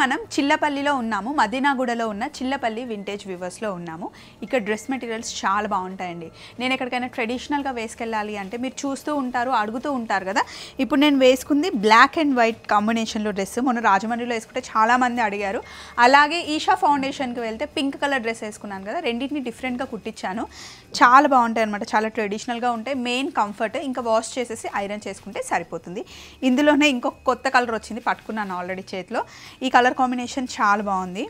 మనం చిల్లపల్లిలో ఉన్నాము, మదీనాగూడలో ఉన్న చిల్లపల్లి వింటేజ్ వ్యూవర్స్లో ఉన్నాము. ఇక్కడ డ్రెస్ మెటీరియల్స్ చాలా బాగుంటాయండి. నేను ఎక్కడికైనా ట్రెడిషనల్గా వేసుకెళ్ళాలి అంటే మీరు చూస్తూ ఉంటారు, అడుగుతూ ఉంటారు కదా. ఇప్పుడు నేను వేసుకుంది బ్లాక్ అండ్ వైట్ కాంబినేషన్లో డ్రెస్. మొన్న రాజమండ్రిలో వేసుకుంటే చాలామంది అడిగారు. అలాగే ఈషా ఫౌండేషన్కి వెళ్తే పింక్ కలర్ డ్రెస్ వేసుకున్నాను కదా, రెండింటిని డిఫరెంట్గా కుట్టించాను. చాలా బాగుంటాయి అనమాట, చాలా ట్రెడిషనల్గా ఉంటాయి. మెయిన్ కంఫర్ట్, ఇంకా వాష్ చేసేసి ఐరన్ చేసుకుంటే సరిపోతుంది. ఇందులోనే ఇంకొక కొత్త కలర్ వచ్చింది, పట్టుకున్నాను ఆల్రెడీ చేతిలో. ఈ కలర్ కాంబినేషన్ చాలా బాగుంది.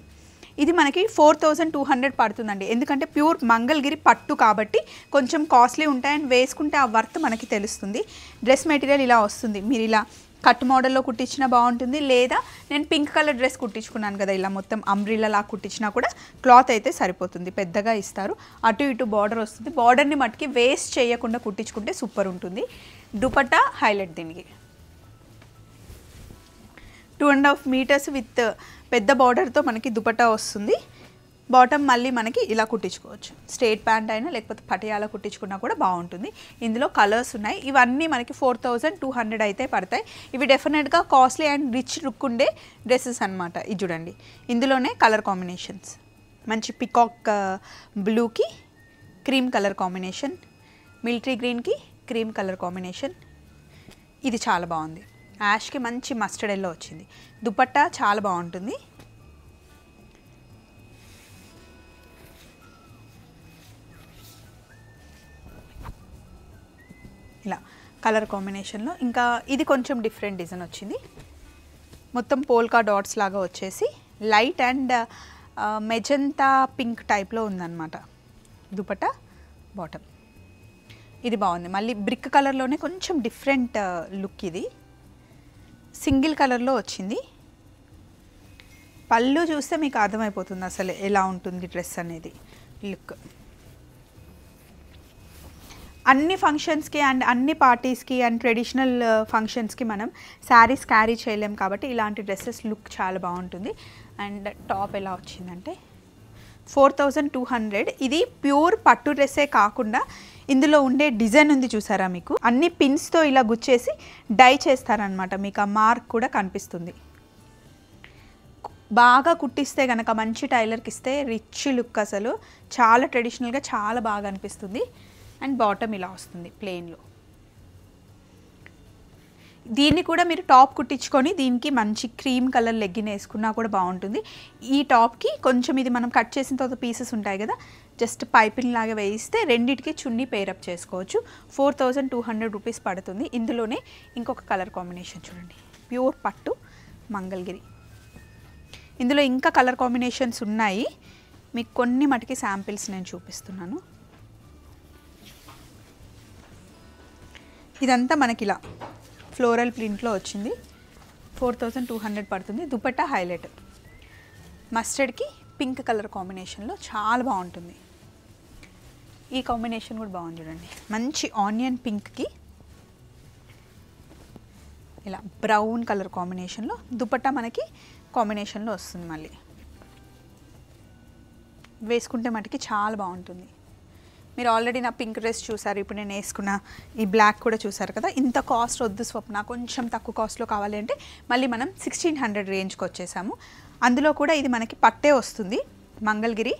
ఇది మనకి 4200 పడుతుందండి. ఎందుకంటే ప్యూర్ మంగళగిరి పట్టు కాబట్టి కొంచెం కాస్ట్లీ ఉంటాయి. అండ్ వేసుకుంటే ఆ వర్త్ మనకి తెలుస్తుంది. డ్రెస్ మెటీరియల్ ఇలా వస్తుంది. మీరు ఇలా కట్ మోడల్లో కుట్టించినా బాగుంటుంది, లేదా నేను పింక్ కలర్ డ్రెస్ కుట్టించుకున్నాను కదా, ఇలా మొత్తం అంబ్రిల్లా కుట్టించినా కూడా క్లాత్ అయితే సరిపోతుంది. పెద్దగా ఇస్తారు, అటు ఇటు బార్డర్ వస్తుంది. బార్డర్ని మట్టుకి వేస్ట్ చేయకుండా కుట్టించుకుంటే సూపర్ ఉంటుంది. దుపట్టా హైలైట్ దీనికి 2.5 మీటర్స్ విత్ పెద్ద బార్డర్తో మనకి దుపట్టా వస్తుంది. బాటమ్ మళ్ళీ మనకి ఇలా కుట్టించుకోవచ్చు. స్ట్రేట్ ప్యాంట్ అయినా లేకపోతే పటియాలా కుట్టించుకున్నా కూడా బాగుంటుంది. ఇందులో కలర్స్ ఉన్నాయి. ఇవన్నీ మనకి 4200 అయితే పడతాయి. ఇవి డెఫినెట్గా కాస్ట్లీ అండ్ రిచ్ లుక్ ఉండే డ్రెస్సెస్ అనమాట. ఇది చూడండి, ఇందులోనే కలర్ కాంబినేషన్స్ మంచి పికాక్ బ్లూకి క్రీమ్ కలర్ కాంబినేషన్, మిలిటరీ గ్రీన్కి క్రీమ్ కలర్ కాంబినేషన్. ఇది చాలా బాగుంది. యాష్కి మంచి మస్టర్డ్ ఎల్లో వచ్చింది. దుపట్టా చాలా బాగుంటుంది. ఇలా కలర్ కాంబినేషన్లో. ఇంకా ఇది కొంచెం డిఫరెంట్ డిజైన్ వచ్చింది. మొత్తం పోల్కా డాట్స్ లాగా వచ్చేసి లైట్ అండ్ మెజంతా పింక్ టైప్లో ఉందన్నమాట. దుపట్టా బాటమ్ ఇది బాగుంది. మళ్ళీ బ్రిక్ కలర్లోనే కొంచెం డిఫరెంట్ లుక్. ఇది సింగిల్ కలర్లో వచ్చింది. పళ్ళు చూస్తే మీకు అర్థమైపోతుంది అసలు ఎలా ఉంటుంది డ్రెస్ అనేది లుక్. అన్ని ఫంక్షన్స్కి అండ్ అన్ని పార్టీస్కి అండ్ ట్రెడిషనల్ ఫంక్షన్స్కి మనం శారీస్ క్యారీ చేయలేం కాబట్టి ఇలాంటి డ్రెస్సెస్ లుక్ చాలా బాగుంటుంది. అండ్ టాప్ ఎలా వచ్చిందంటే 4200. ఇది ప్యూర్ పట్టు డ్రెస్సే కాకుండా ఇందులో ఉండే డిజైన్ ఉంది చూసారా, మీకు అన్ని పిన్స్తో ఇలా గుచ్చేసి డై చేస్తారనమాట. మీకు ఆ మార్క్ కూడా కనిపిస్తుంది. బాగా కుట్టిస్తే కనుక మంచి టైలర్కి ఇస్తే రిచ్ లుక్, అసలు చాలా ట్రెడిషనల్గా చాలా బాగా అనిపిస్తుంది. అండ్ బాటమ్ ఇలా వస్తుంది ప్లెయిన్లో. దీన్ని కూడా మీరు టాప్ కుట్టించుకొని దీనికి మంచి క్రీమ్ కలర్ లెగ్గిన్ వేసుకున్నా కూడా బాగుంటుంది. ఈ టాప్కి కొంచెం ఇది మనం కట్ చేసిన తర్వాత పీసెస్ ఉంటాయి కదా, జస్ట్ పైపింగ్ లాగా వేయిస్తే రెండింటికి చున్నీ పేరప్ చేసుకోవచ్చు. 4200 రూపీస్ పడుతుంది. ఇందులోనే ఇంకొక కలర్ కాంబినేషన్ చూడండి, ప్యూర్ పట్టు మంగళగిరి. ఇందులో ఇంకా కలర్ కాంబినేషన్స్ ఉన్నాయి, మీకు కొన్ని మటుకి శాంపిల్స్ నేను చూపిస్తున్నాను. ఇదంతా మనకి ఇలా ఫ్లోరల్ ప్రింట్లో వచ్చింది. 4200 పడుతుంది. దుపట్టా హైలైట్ మస్టర్డ్కి పింక్ కలర్ కాంబినేషన్లో చాలా బాగుంటుంది. ఈ కాంబినేషన్ కూడా బాగుంది చూడండి, మంచి ఆనియన్ పింక్కి ఇలా బ్రౌన్ కలర్ కాంబినేషన్లో. దుపట్టా మనకి కాంబినేషన్లో వస్తుంది. మళ్ళీ వేసుకుంటే మటుకి చాలా బాగుంటుంది. మీరు ఆల్రెడీ నా పింక్ డ్రెస్ చూసారు, ఇప్పుడు నేను వేసుకున్న ఈ బ్లాక్ కూడా చూసారు కదా. ఇంత కాస్ట్ వద్దు స్వప్న, కొంచెం తక్కువ కాస్ట్లో కావాలి అంటే మళ్ళీ మనం 1600 రేంజ్కి వచ్చేసాము. అందులో కూడా ఇది మనకి పట్టే వస్తుంది, మంగళగిరి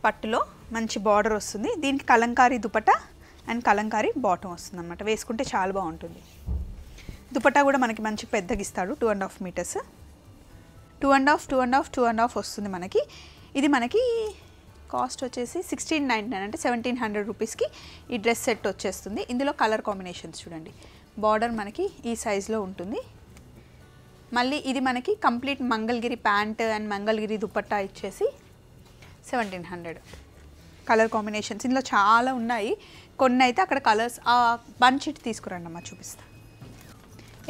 పట్టులో మంచి బార్డర్ వస్తుంది. దీనికి కలంకారీ దుపట్టా అండ్ కలంకారీ బాటమ్ వస్తుంది అన్నమాట. వేసుకుంటే చాలా బాగుంటుంది. దుపట్టా కూడా మనకి మంచి పెద్దగా ఇస్తాడు, 2.5 మీటర్స్. 2.5 వస్తుంది మనకి. ఇది మనకి కాస్ట్ వచ్చేసి 1699 అంటే 1700 రూపీస్కి ఈ డ్రెస్ సెట్ వచ్చేస్తుంది. ఇందులో కలర్ కాంబినేషన్స్ చూడండి, బార్డర్ మనకి ఈ సైజులో ఉంటుంది. మళ్ళీ ఇది మనకి complete Mangalagiri pant and Mangalagiri dupatta ఇచ్చేసి 1700. కలర్ కాంబినేషన్స్ ఇందులో చాలా ఉన్నాయి. కొన్ని అయితే అక్కడ కలర్స్ ఆ బంచ్ ఇటు తీసుకురండి అమ్మా, చూపిస్తా.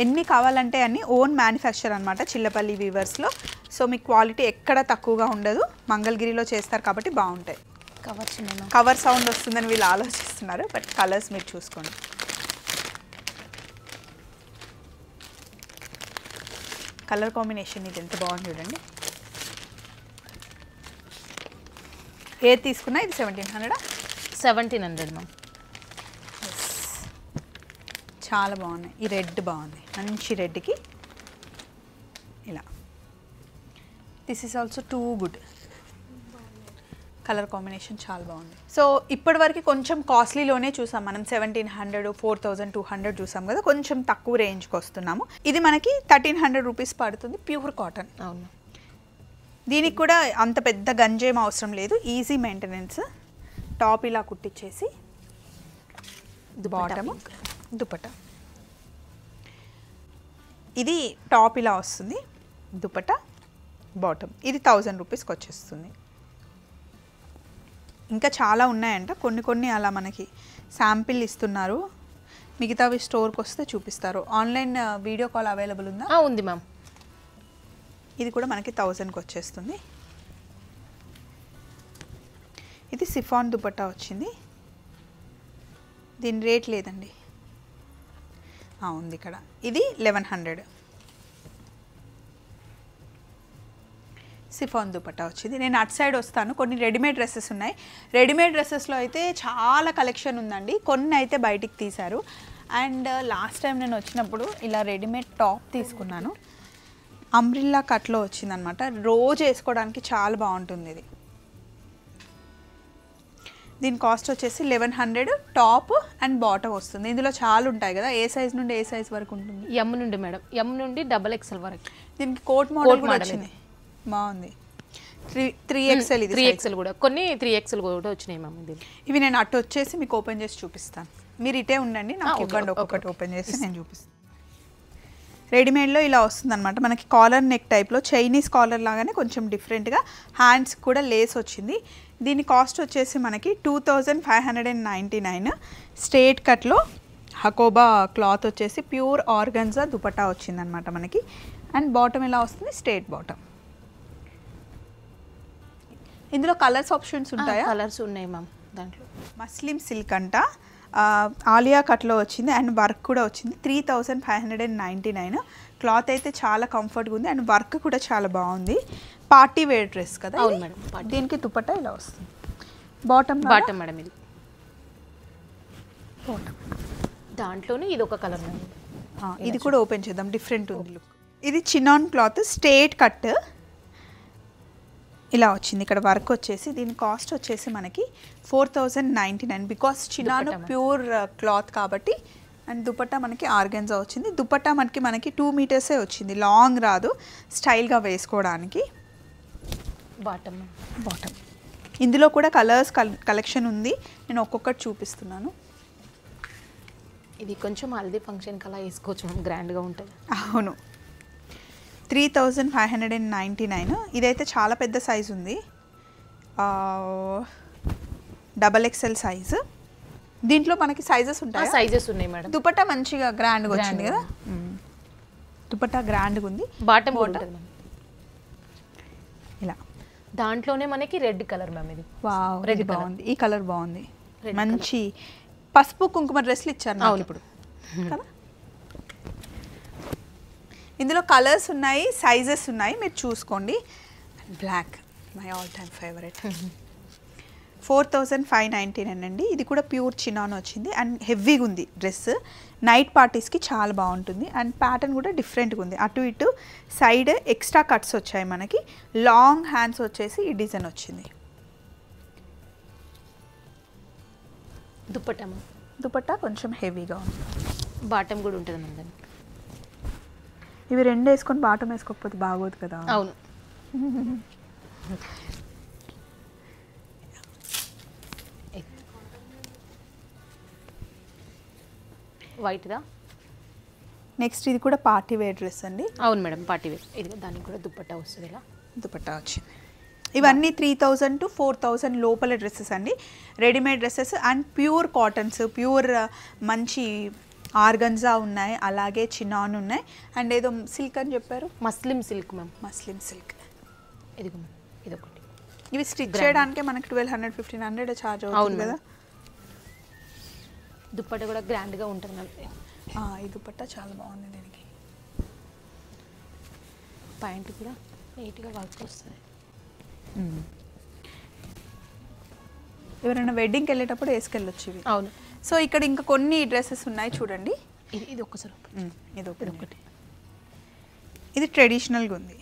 ఎన్ని కావాలంటే అన్ని ఓన్ మ్యానుఫ్యాక్చర్ అనమాట చిల్లపల్లి వీవర్స్లో. సో మీకు క్వాలిటీ ఎక్కడ తక్కువగా ఉండదు, మంగళగిరిలో చేస్తారు కాబట్టి బాగుంటాయి. కవర్ సౌండ్ వస్తుందని వీళ్ళు ఆలోచిస్తున్నారు, బట్ కలర్స్ మీరు చూసుకోండి. కలర్ కాంబినేషన్ ఇది ఎంత బాగుంది చూడండి. ఏది తీసుకున్నా ఇది 1700 మ్యామ్. చాలా బాగున్నాయి. ఈ రెడ్ బాగుంది, మంచి రెడ్కి ఇలా this is also too good. Colour combination చాలా బాగుంది. సో ఇప్పటివరకు కొంచెం కాస్ట్లీలోనే చూసాం మనం. 1700, 4200 చూసాం కదా, కొంచెం తక్కువ రేంజ్కి వస్తున్నాము. ఇది మనకి 1300 రూపీస్ పడుతుంది, ప్యూర్ కాటన్. అవును. దీనికి కూడా అంత పెద్ద గంజేం అవసరం లేదు, ఈజీ మెయింటెనెన్స్. టాప్ ఇలా కుట్టించేసి బాటము దుపట్టా. ఇది టాప్ ఇలా వస్తుంది, దుపట్టా బాటమ్. ఇది 1000 రూపీస్కి వచ్చేస్తుంది. ఇంకా చాలా ఉన్నాయంట, కొన్ని అలా మనకి శాంపిల్ ఇస్తున్నారు, మిగతావి స్టోర్కి వస్తే చూపిస్తారు. ఆన్లైన్ వీడియో కాల్ అవైలబుల్ ఉందా? ఉంది మ్యామ్. ఇది కూడా మనకి 1000కి వచ్చేస్తుంది. ఇది సిఫాన్ దుపట్టా వచ్చింది, దీని రేట్ లేదండి, ఉంది ఇక్కడ. ఇది 1100. సిఫాన్ దుపట్టా వచ్చింది. నేను అటు సైడ్ వస్తాను. కొన్ని రెడీమేడ్ డ్రెస్సెస్ ఉన్నాయి. రెడీమేడ్ డ్రెస్సెస్లో అయితే చాలా కలెక్షన్ ఉందండి, కొన్ని అయితే బయటికి తీశారు. అండ్ లాస్ట్ టైం నేను వచ్చినప్పుడు ఇలా రెడీమేడ్ టాప్ తీసుకున్నాను, అంబ్రిల్లా కట్లో వచ్చిందనమాట. రోజు వేసుకోవడానికి చాలా బాగుంటుంది ఇది. దీని కాస్ట్ వచ్చేసి 1100. టాప్ అండ్ బాటమ్ వస్తుంది. ఇందులో చాలా ఉంటాయి కదా, ఏ సైజ్ నుండి ఏ సైజ్ వరకు ఉంటుంది? ఎమ్ నుండి మేడం, ఎమ్ నుండి XXL వరకు. దీనికి కోట్ మోడల్ కూడా వచ్చింది, బాగుంది. 3XL. ఇది 3XL కూడా, కొన్ని 3XL కూడా వచ్చినాయి మ్యామ్. ఇవి నేను అటు వచ్చేసి మీకు ఓపెన్ చేసి చూపిస్తాను, మీరు ఇటే ఉండండి, నాకు ఇవ్వండి, ఒక్కొక్కటి ఓపెన్ చేసి నేను చూపిస్తాను. రెడీమేడ్లో ఇలా వస్తుంది అనమాట మనకి. కాలర్ నెక్ టైప్లో, చైనీస్ కాలర్ లాగానే కొంచెం డిఫరెంట్గా, హ్యాండ్స్ కూడా లేస్ వచ్చింది. దీని కాస్ట్ వచ్చేసి మనకి 2599. స్ట్రేట్ కట్లో హకోబా క్లాత్ వచ్చేసి ప్యూర్ ఆర్గన్జా దుపట్టా వచ్చిందనమాట మనకి. అండ్ బాటమ్ ఇలా వస్తుంది, స్ట్రేట్ బాటమ్. ఇందులో కలర్స్ ఆప్షన్స్ ఉంటాయా? కలర్స్ ఉన్నాయి మ్యామ్ దాంట్లో. మస్లిం సిల్క్ అంట, ఆలియా కట్లో వచ్చింది అండ్ వర్క్ కూడా వచ్చింది. 3599. క్లాత్ అయితే చాలా కంఫర్ట్గా ఉంది అండ్ వర్క్ కూడా చాలా బాగుంది. పార్టీ వేర్ డ్రెస్ కదా. అవును మేడం. దీనికి దుపట్టా ఇలా వస్తుంది, బాటమ్ మేడం. ఇది బాటమ్. దాంట్లోనే ఇది ఒక కలర్ మేడం. ఇది కూడా ఓపెన్ చేద్దాం, డిఫరెంట్ ఉంది లుక్. ఇది చినాన్ క్లాత్, స్ట్రేట్ కట్ ఇలా వచ్చింది. ఇక్కడ వర్క్ వచ్చేసి దీని కాస్ట్ వచ్చేసి మనకి 4099. బికాస్ చినాన్ ప్యూర్ క్లాత్ కాబట్టి. అండ్ దుపట్టా మనకి ఆర్గెన్జా వచ్చింది. దుపట్టా మనకి 2 మీటర్సే వచ్చింది, లాంగ్ రాదు, స్టైల్గా వేసుకోవడానికి. బాటమ్. ఇందులో కూడా కలర్స్ కలెక్షన్ ఉంది, నేను ఒక్కొక్కటి చూపిస్తున్నాను. ఇది కొంచెం హల్దీ ఫంక్షన్కి అలా వేసుకోవచ్చు మనం, గ్రాండ్గా ఉంటుంది. అవును. 3599. ఇదైతే చాలా పెద్ద సైజు ఉంది, XXL సైజు. దీంట్లో మనకి సైజెస్ ఉంటాయి. సైజెస్ ఉన్నాయి మేడం. దుపట్టా మంచిగా గ్రాండ్గా వచ్చింది కదా, దుపట్టా గ్రాండ్గా ఉంది. బాటమ్ ఉంటుంది ఇలా. దాంట్లోనే మనకి రెడ్ కలర్ మ్యామ్. ఇది వావ్, రెడ్ బాగుంది, ఈ కలర్ బాగుంది. మంచి పసుపు కుంకుమ డ్రెస్లు ఇచ్చారు నాకు ఇప్పుడు కదా. ఇందులో కలర్స్ ఉన్నాయి, సైజెస్ ఉన్నాయి, మీరు చూసుకోండి. Black my all time favourite. 4599 అండి. ఇది కూడా ప్యూర్ చినాన్ వచ్చింది అండ్ హెవీగా ఉంది డ్రెస్. నైట్ పార్టీస్కి చాలా బాగుంటుంది అండ్ ప్యాటర్న్ కూడా డిఫరెంట్గా ఉంది. అటు ఇటు సైడ్ ఎక్స్ట్రా కట్స్ వచ్చాయి మనకి. లాంగ్ హ్యాండ్స్ వచ్చేసి ఈ డిజైన్ వచ్చింది. దుపట్టా కొంచెం హెవీగా ఉంది. బాటమ్ కూడా ఉంటుంది మన. ఇవి రెండు వేసుకొని బాటమ్ వేసుకోకపోతే బాగోదు కదా. అవును. వైట్దా. నెక్స్ట్ ఇది కూడా పార్టీ వేర్ డ్రెస్ అండి. అవును మేడం, పార్టీ వేర్. ఇది దానికి కూడా దుపట్టా వస్తుంది. ఇలా దుపట్టా వచ్చింది. ఇవన్నీ 3000 to 4000 లోపల డ్రెస్సెస్ అండి, readymade dresses and pure cottons, pure మంచి ఆర్గన్జా ఉన్నాయి, అలాగే చినాన్ ఉన్నాయి అండ్ ఏదో సిల్క్ అని చెప్పారు, Muslim silk ma'am. Muslim silk. ఇది ఒకటి. ఇవి స్టిచ్ చేయడానికి మనకి 1200-1500 ఛార్జ్ అవుతుంది కదా. దుపట్టా కూడా గ్రాండ్గా ఉంటుంది మ్యామ్. ఈ దుపట్టా చాలా బాగుంది. దీనికి ప్యాంట్ కూడా నీట్గా వర్క్ వస్తుంది. ఎవరైనా వెడ్డింగ్కి వెళ్ళేటప్పుడు వేసుకెళ్ళొచ్చు ఇవి. అవును. సో ఇక్కడ ఇంకా కొన్ని డ్రెస్సెస్ ఉన్నాయి చూడండి. ఇది ఒక్కసారి ఇది ఒకటి. ఇది ట్రెడిషనల్గా ఉంది.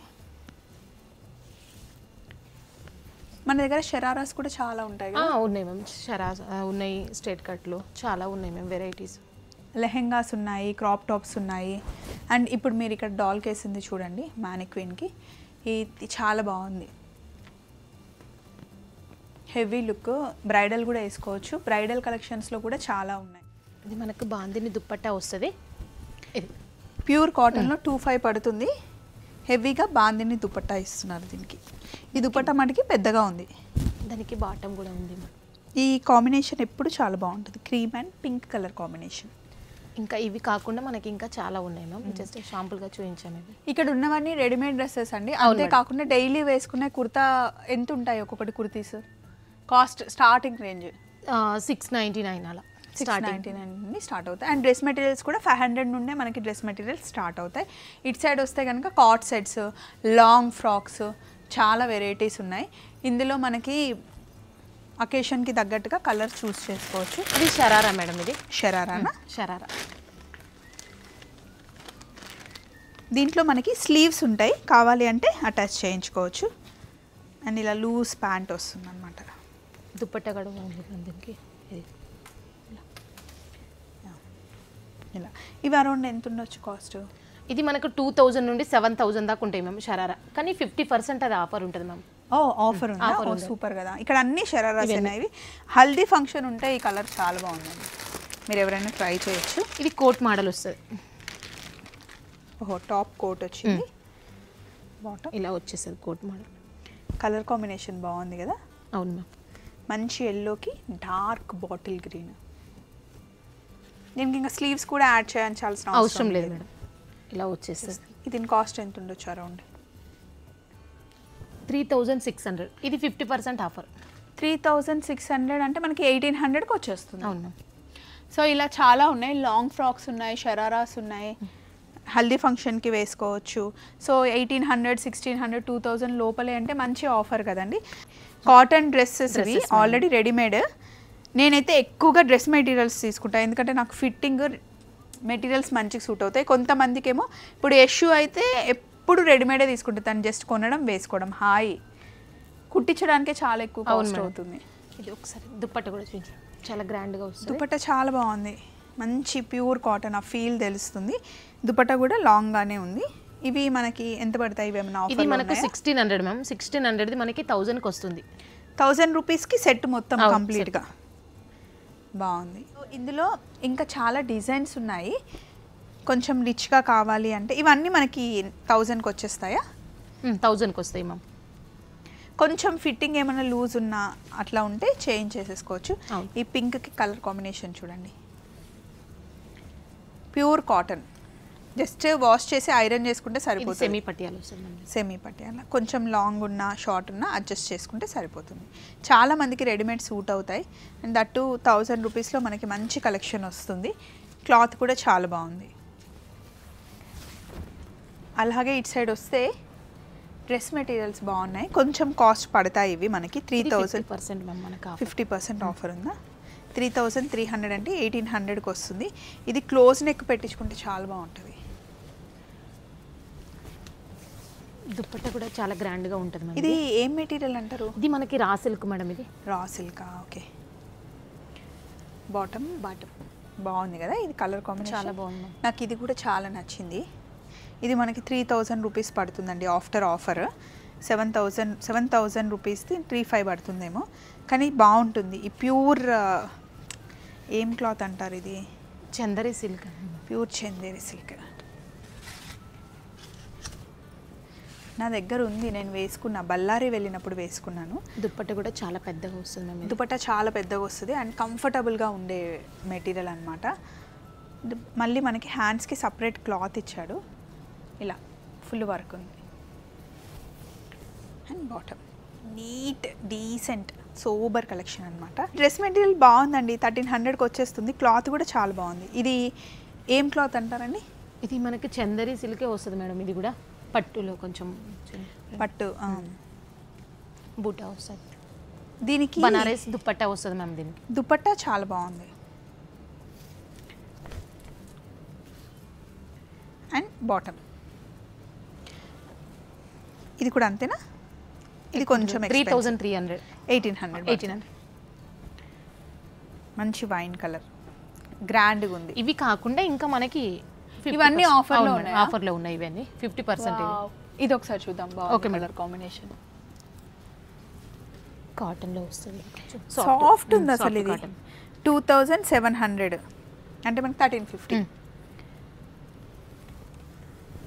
మన దగ్గర షరారాస్ కూడా చాలా ఉంటాయి కదా. ఉన్నాయి మ్యామ్, షరాస్ ఉన్నాయి, స్ట్రేట్ కట్లు చాలా ఉన్నాయి మ్యామ్ వెరైటీస్. లెహెంగాస్ ఉన్నాయి, క్రాప్ టాప్స్ ఉన్నాయి. అండ్ ఇప్పుడు మీరు ఇక్కడ డాల్ కేసింది చూడండి మ్యానిక్వీన్కి, ఇది చాలా బాగుంది. హెవీ లుక్, బ్రైడల్ కూడా వేసుకోవచ్చు. బ్రైడల్ కలెక్షన్స్లో కూడా చాలా ఉన్నాయి. ఇది మనకు బాందిని దుప్పట్టా వస్తుంది. ఇది ప్యూర్ కాటన్లో 25 పడుతుంది. హెవీగా బాందిని దుపట్టా ఇస్తున్నారు దీనికి. ఈ దుపట్టా మనకి పెద్దగా ఉంది, దానికి బాటమ్ కూడా ఉంది. ఈ కాంబినేషన్ ఎప్పుడు చాలా బాగుంటుంది, cream and pink colour combination. ఇంకా ఇవి కాకుండా మనకి ఇంకా చాలా ఉన్నాయి మ్యామ్, జస్ట్ షాంపుల్గా చూపించాము ఇవి. ఇక్కడ ఉన్నవన్నీ రెడీమేడ్ డ్రెస్సెస్ అండి. అంతే కాకుండా డైలీ వేసుకునే కుర్తా ఎంత ఉంటాయి ఒక్కొక్కటి కుర్తీస్ కాస్ట్? స్టార్టింగ్ రేంజ్ 699 అలా 699 నుండి స్టార్ట్ అవుతాయి. అండ్ డ్రెస్ మెటీరియల్స్ కూడా 500 నుండే మనకి డ్రెస్ మెటీరియల్స్ స్టార్ట్ అవుతాయి. ఇటు సైడ్ వస్తే కనుక కాట్ సెట్స్, లాంగ్ ఫ్రాక్స్, చాలా వెరైటీస్ ఉన్నాయి. ఇందులో మనకి అకేషన్కి తగ్గట్టుగా కలర్ చూస్ చేసుకోవచ్చు. ఇది షరారా మేడం, ఇది షరారానా? షరారా. దీంట్లో మనకి స్లీవ్స్ ఉంటాయి, కావాలి అంటే అటాచ్ చేయించుకోవచ్చు. అండ్ ఇలా లూజ్ ప్యాంట్ వస్తుంది అనమాట. దుప్పట్టా కూడా ఉంది దీనికి. ఇది ఇలా ఇవి అరౌండ్ ఎంత ఉండొచ్చు కాస్ట్? ఇది మనకు 2000 నుండి 7000 దాకా ఉంటాయి మ్యామ్ షరారా, కానీ 50% అది ఆఫర్ ఉంటుంది మ్యామ్. ఆఫర్ ఉందా? సూపర్ కదా. ఇక్కడ అన్ని షరారాస్ అనేవి. హల్దీ ఫంక్షన్ ఉంటే ఈ కలర్ చాలా బాగుందండి, మీరు ఎవరైనా ట్రై చేయొచ్చు. ఇది కోట్ మోడల్ వస్తుంది. టాప్ కోట్ వచ్చింది, బాటమ్ ఇలా వచ్చేస్తుంది కోట్ మోడల్. కలర్ కాంబినేషన్ బాగుంది కదా. అవును మ్యామ్. మంచి ఎల్లోకి డార్క్ బాటిల్ గ్రీన్. దీనికి ఇంకా స్లీవ్స్ కూడా యాడ్ చేయాల్సిన అవసరం లేదు మేడం, ఇలా వచ్చేస్తుంది. దీని కాస్ట్ ఎంత ఉండొచ్చు? అరౌండ్ 3600. ఇది 50% ఆఫర్. 3600 అంటే మనకి 1800కి వచ్చేస్తుంది. అవును మ్యామ్. సో ఇలా చాలా ఉన్నాయి. లాంగ్ ఫ్రాక్స్ ఉన్నాయి, షరారాస్ ఉన్నాయి, హల్దీ ఫంక్షన్కి వేసుకోవచ్చు. సో 1800, 1600, 2000 లోపలే అంటే మంచి ఆఫర్ కదండి. కాటన్ డ్రెస్సెస్ ఇవి ఆల్రెడీ రెడీమేడ్. నేనైతే ఎక్కువగా డ్రెస్ మెటీరియల్స్ తీసుకుంటాను, ఎందుకంటే నాకు ఫిట్టింగ్ మెటీరియల్స్ మంచిగా సూట్ అవుతాయి. కొంతమందికి ఏమో ఇప్పుడు యశు అయితే ఎప్పుడు రెడీమేడే తీసుకుంటుంది, తను జస్ట్ కొనడం వేసుకోవడం. హాయ్, కుట్టించడానికే చాలా ఎక్కువ కాస్ట్ అవుతుంది. ఇది ఒకసారి దుప్పట్టా కూడా చూపించు, చాలా గ్రాండ్గా వస్తుంది. దుపట్టా చాలా బాగుంది, మంచి ప్యూర్ కాటన్, ఆ ఫీల్ తెలుస్తుంది. దుపట్టా కూడా లాంగ్గానే ఉంది. ఇవి మనకి ఎంత పడతాయి? ఇవి ఏమైనా ఇది మనకు 1600 మ్యామ్. 1600ది మనకి 1000కి వస్తుంది. 1000 రూపీస్కి సెట్ మొత్తం కంప్లీట్గా. బాగుంది. ఇందులో ఇంకా చాలా డిజైన్స్ ఉన్నాయి. కొంచెం రిచ్గా కావాలి అంటే ఇవన్నీ మనకి 1000కి వచ్చేస్తాయా? 1000కి వస్తాయి మ్యామ్. కొంచెం ఫిట్టింగ్ ఏమైనా లూజ్ ఉన్నా అట్లా ఉంటే చేంజ్ చేసేసుకోవచ్చు. ఈ పింక్కి కలర్ కాంబినేషన్ చూడండి, ప్యూర్ కాటన్. జస్ట్ వాష్ చేసి ఐరన్ చేసుకుంటే సరిపోతుంది. సెమీ పట్టియాలు వస్తుంది. సెమీ పట్టియాల కొంచెం లాంగ్ ఉన్నా షార్ట్ ఉన్నా అడ్జస్ట్ చేసుకుంటే సరిపోతుంది. చాలా మందికి రెడీమేడ్ సూట్ అవుతాయి. అండ్ దట్టు 1000 రూపీస్లో మనకి మంచి కలెక్షన్ వస్తుంది. క్లాత్ కూడా చాలా బాగుంది. అలాగే ఇటు సైడ్ వస్తే డ్రెస్ మెటీరియల్స్ బాగున్నాయి. కొంచెం కాస్ట్ పడతాయి ఇవి మనకి 3000. 50% ఆఫర్ ఉందా? 3300 అంటే 1800కి వస్తుంది. ఇది క్లోజ్ నెక్ పెట్టించుకుంటే చాలా బాగుంటుంది. దుప్పట్టా కూడా చాలా గ్రాండ్గా ఉంటుంది మేడం. ఇది ఏం మెటీరియల్ అంటారు? ఇది మనకి రా సిల్క్ మేడం. ఇది రా సిల్కా? ఓకే. బాటమ్ బాగుంది కదా, ఇది కలర్ కాంబినేషన్ చాలా బాగుంది. నాకు ఇది కూడా చాలా నచ్చింది. ఇది మనకి 3000 రూపీస్ పడుతుందండి ఆఫ్టర్ ఆఫర్. 7000 రూపీస్ది 3500 పడుతుందేమో, కానీ బాగుంటుంది. ఈ ప్యూర్ ఏం క్లాత్ అంటారు? ఇది Chanderi silk, pure Chanderi silk. నా దగ్గర ఉంది, నేను వేసుకున్నా, బళ్ళారి వెళ్ళినప్పుడు వేసుకున్నాను. దుప్పట్టా కూడా చాలా పెద్దగా వస్తుంది మ్యామ్. దుపట్టా చాలా పెద్దగా వస్తుంది అండ్ కంఫర్టబుల్గా ఉండే మెటీరియల్ అనమాట. మళ్ళీ మనకి హ్యాండ్స్కి సపరేట్ క్లాత్ ఇచ్చాడు. ఇలా ఫుల్ వర్క్ ఉంది. And bottom neat decent sober collection అనమాట. డ్రెస్ మెటీరియల్ బాగుందండి, 1300కి వచ్చేస్తుంది. క్లాత్ కూడా చాలా బాగుంది. ఇది ఏం క్లాత్ అంటారండి? ఇది మనకి చందరి సిల్కే వస్తుంది మేడం. ఇది కూడా పట్టులో కొంచెం పట్టు బూటా వస్తుంది. దీనికి బనారస్ దుప్పట్టా వస్తుంది మ్యామ్. దీనికి దుపట్టా చాలా బాగుంది. అండ్ బాటమ్ ఇది కూడా అంతేనా? ఇది కొంచెం 3300 1800 మంచి వైన్ కలర్ గ్రాండ్గా ఉంది. ఇవి కాకుండా ఇంకా మనకి ఇవన్నీ ఆఫర్లో ఉన్నాయి. ఆఫర్లో ఉన్నాయి ఇవన్నీ 50%. ఇది ఒకసారి చూద్దాం. బాగుంది కలర్ కాంబినేషన్. కాటన్లో వస్తుంది, సాఫ్ట్ ఉంది అసలు. ఇది 2700 అంటే మనకి 1350.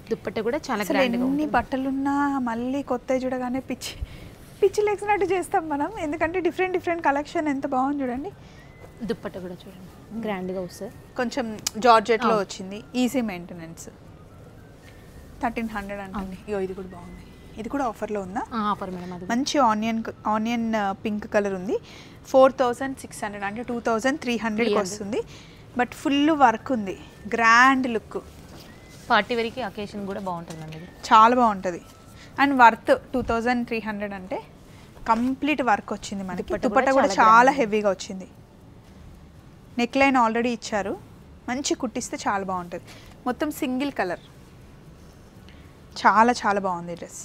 దుప్పట్ట కూడా చాలా అసలు గ్రాండ్గా ఎన్ని బట్టలున్నా మళ్ళీ కొత్త చూడగానే పిచ్చి లేచినట్టు చేస్తాం మనం, ఎందుకంటే డిఫరెంట్ కలెక్షన్ ఎంత బాగుంది చూడండి. దుప్పట్ట కూడా చూడండి గ్రాండ్గా వస్తుంది. కొంచెం జార్జెట్లో వచ్చింది, ఈజీ మెయింటెనెన్స్. 1300 అంటే ఇగో ఇది కూడా బాగుంది. ఇది కూడా ఆఫర్లో ఉందా? Offer madam. అది మంచి ఆనియన్ పింక్ కలర్ ఉంది. 4600 అంటే 2300కి వస్తుంది. బట్ ఫుల్ వర్క్ ఉంది, గ్రాండ్ లుక్. పార్టీ వేర్కి అకేషన్ కూడా బాగుంటుంది అండి. చాలా బాగుంటుంది అండ్ వర్త్ 2300 అంటే కంప్లీట్ వర్క్ వచ్చింది మనకి. దుపట్టా కూడా చాలా హెవీగా వచ్చింది. నెక్ లైన్ ఆల్రెడీ ఇచ్చారు, మంచి కుట్టిస్తే చాలా బాగుంటుంది. మొత్తం సింగిల్ కలర్, చాలా బాగుంది డ్రెస్.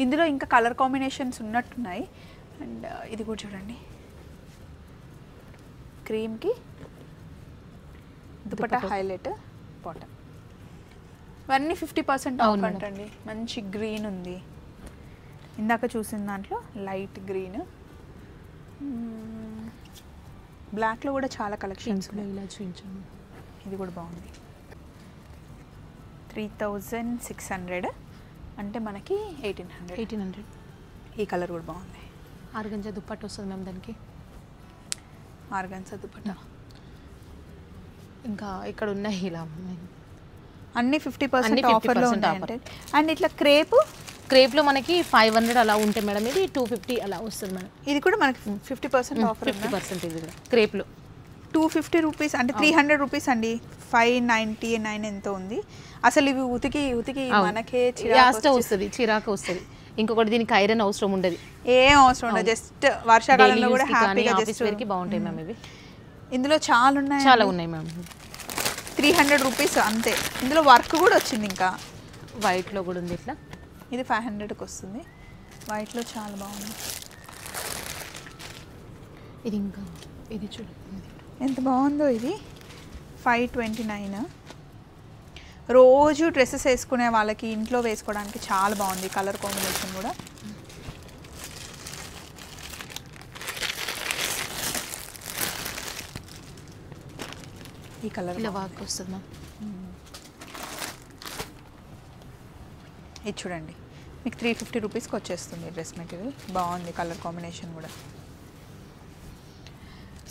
ఇందులో ఇంకా కలర్ కాంబినేషన్స్ ఉన్నట్టున్నాయి. అండ్ ఇది కూడా చూడండి, క్రీమ్కి దుపట్టా హైలైట్ బాటమ్. ఇవన్నీ 50% ఆఫ్ అంటండి. మంచి గ్రీన్ ఉంది, ఇందాక చూసిన దాంట్లో లైట్ గ్రీన్. బ్లాక్లో కూడా చాలా కలెక్షన్స్ ఉన్నాయి. ఇలా చూపించాము. ఇది కూడా బాగుంది. 3600 అంటే మనకి 1800. ఈ కలర్ కూడా బాగుంది. ఆర్గంజా దుప్పట్ట వస్తుంది మ్యామ్ దానికి. ఆర్గన్సా దుపట్టా. ఇంకా ఇక్కడ ఉన్నాయి ఇలా అన్ని 50% ఆఫర్లో ఉంటాయంటే. అండ్ ఇట్లా క్రేప్లో మనకి 500 అలా ఉంటాయి మేడం. ఇది 250 అలా వస్తుంది మేడం. ఇది కూడా మనకి 50% ఆఫర్. 50% ఇది కూడా క్రేప్లో 250 రూపీస్ అంటే 300 రూపీస్ అండి. 599 ఎంతో ఉంది. అసలు ఇవి ఉతికి మనకే చిరాకు వస్తుంది. ఇంకొకటి దీనికి ఐరన్ అవసరం ఉండదు, ఏం అవసరం ఉండదు. జస్ట్ వర్షాకాలంలో కూడా హ్యాపీగా ఆఫీస్ వేర్కి బాగుంటాయి మ్యామ్. ఇవి ఇందులో చాలా ఉన్నాయి మ్యామ్. 300 రూపీస్ అంతే. ఇందులో వర్క్ కూడా వచ్చింది. ఇంకా వైట్లో కూడా ఉంది ఇట్లా. ఇది 500కి వస్తుంది. వైట్లో చాలా బాగుంది. ఇది ఇంకా ఇది చూడండి ఎంత బాగుందో. ఇది 529. రోజు డ్రెస్సెస్ వేసుకునే వాళ్ళకి ఇంట్లో వేసుకోవడానికి చాలా బాగుంది. కలర్ కాంబినేషన్ కూడా ఈ కలర్ ఇలా వర్క్ వస్తుంది మ్యామ్. ఇది చూడండి, మీకు 350 రూపీస్కి వచ్చేస్తుంది డ్రెస్ మెటీరియల్. బాగుంది కలర్ కాంబినేషన్ కూడా.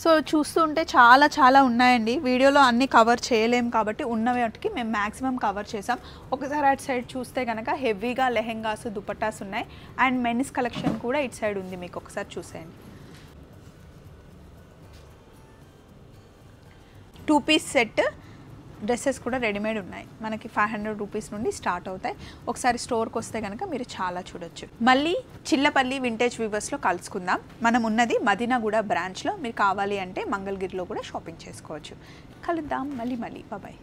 సో చూస్తుంటే చాలా ఉన్నాయండి. వీడియోలో అన్నీ కవర్ చేయలేం కాబట్టి ఉన్న వాటికి మేము మ్యాక్సిమం కవర్ చేసాం. ఒకసారి అటు సైడ్ చూస్తే కనుక హెవీగా లెహెంగాస్ దుపట్టాస్ ఉన్నాయి. అండ్ మెన్స్ కలెక్షన్ కూడా ఇటు సైడ్ ఉంది, మీకు ఒకసారి చూసేయండి. 2 పీస్ సెట్ డ్రెస్సెస్ కూడా రెడీమేడ్ ఉన్నాయి. మనకి 500 రూపీస్ నుండి స్టార్ట్ అవుతాయి. ఒకసారి స్టోర్కి వస్తే కనుక మీరు చాలా చూడొచ్చు. మళ్ళీ చిల్లపల్లి వింటేజ్ వీవర్స్లో కలుసుకుందాం. మనం ఉన్నది మదీనాగూడ బ్రాంచ్లో. మీరు కావాలి అంటే మంగళగిరిలో కూడా షాపింగ్ చేసుకోవచ్చు. కలుద్దాం మళ్ళీ. బాయ్.